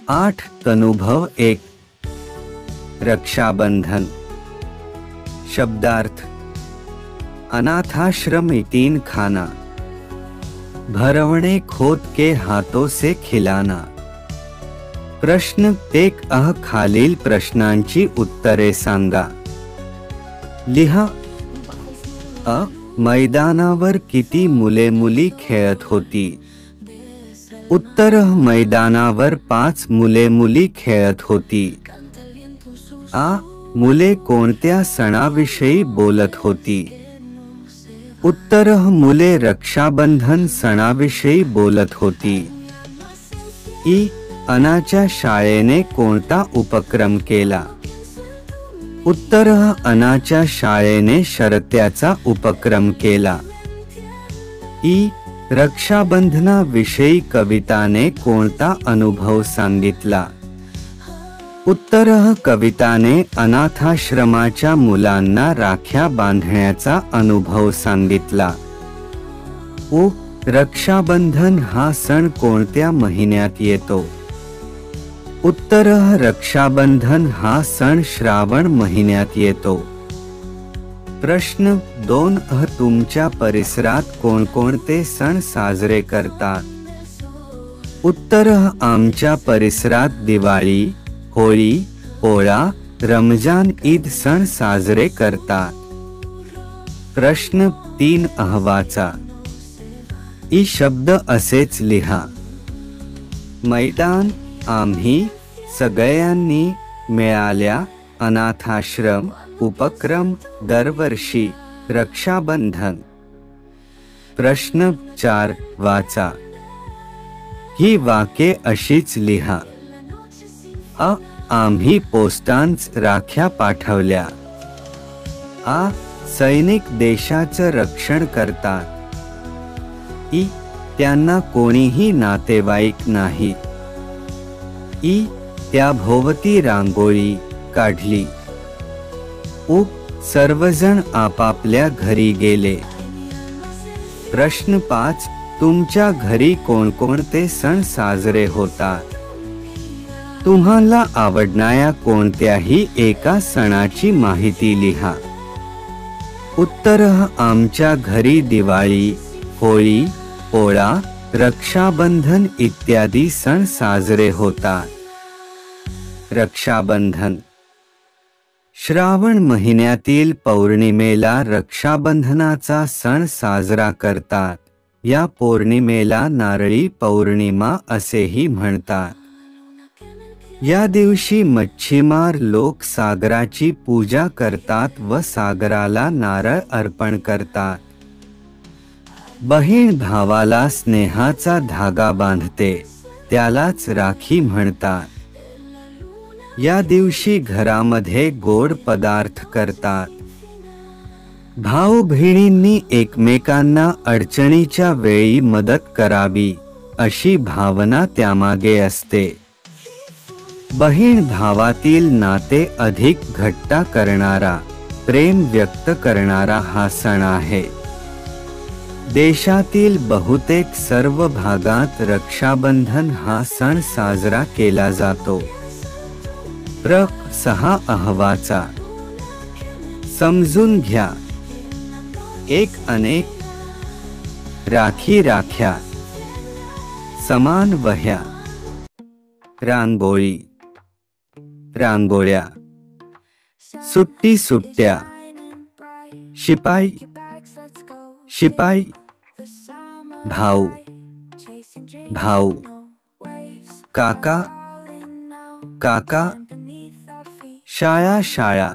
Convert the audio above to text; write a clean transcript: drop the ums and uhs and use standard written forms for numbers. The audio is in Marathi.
8 तनुभव 1 रक्षाबंधन। शब्दार्थ अनाथाश्रम यतीम खाना, भरवणे खोद के हाथों से खिलाना। प्रश्न 1 खालील प्रश्नांची उत्तरे सांगा। लिहा। मैदानावर किती मुले मुली खेळत होती? उत्तर मैदानावर 5 मुले मुली खेळत होती। मुले कोणत्या सणाविषयी बोलत होती? उत्तर मुले रक्षाबंधन सणाविषयी बोलत होती। अनाच्या शाळेने कोणता उपक्रम केला? उत्तर अनाच्या शाळेने शर्यतीचा उपक्रम केला। रक्षाबंधनाविषयी कविताने कोणता अनुभव सांगितला? उत्तर कविताने अनाथाश्रमाच्या मुलांना राख्या बांधण्याचा अनुभव सांगितला। रक्षाबंधन हा सण कोणत्या महिन्यात येतो? उत्तर रक्षाबंधन हा सण श्रावण महिन्यात येतो। प्रश्न 2 तुमच्या परिसरात कोणकोणते सण साजरे करतात? उत्तर आमच्या परिसरात दिवाळी, होळी, पोळा, रमजान ईद सण साजरे करतात। प्रश्न 3 वाचा। शब्द असेच लिहा। मैदान, आम्ही, सगळ्यांनी, मिळाल्या, अनाथाश्रम, उपक्रम, दरवर्षी, रक्षाबंधन। प्रश्न 4 वाचा। ही वाक्ये अशीच लिहा। आम्ही पोस्टांच राख्या पाठवल्या। सैनिक देशाचं रक्षण करतात। त्यांना कोणीही नातेवाईक नाही। त्या भोवती रांगोळी काढली। सर्वजण आपापल्या घरी गेले। प्रश्न 5 तुमच्या घरी कोणकोणते सण साजरे होतात? तुम्हाला आवडणाऱ्या कोणत्याही एका सणाची माहिती लिहा। उत्तर आमच्या घरी दिवाळी, होळी, पोळा, रक्षाबंधन इत्यादी सण साजरे होतात। रक्षाबंधन श्रावण महिन्यातील पौर्णिमेला रक्षाबंधनाचा सण साजरा करतात। या पौर्णिमेला नारळी पौर्णिमा असेही म्हणतात। या दिवशी मच्छीमार लोक सागराची पूजा करतात व सागराला नारळ अर्पण करतात। बहीण भावाला स्नेहाचा धागा बांधते, त्यालाच राखी म्हणतात। या दिवशी घरामध्ये गोड पदार्थ करतात। भाऊ बहिणींनी एकमेकांना अडचणीच्या वेळी मदत करावी अशी भावना त्यामागे असते। बहीण भावातील नाते अधिक घट्ट करणारा, प्रेम व्यक्त करणारा हा सण आहे। देशातील बहुतेक सर्व भागात रक्षाबंधन हा सण साजरा केला जातो। 6 वाचा। समजून घ्या। 1 अनेक, राखी राख्या, समान वह्या, रांगोळी, रांगोळ्या, सुट्टी सुट्ट्या, शिपाई, शिपाई, भाऊ, भाऊ, काका, काका, शाळा शाळा।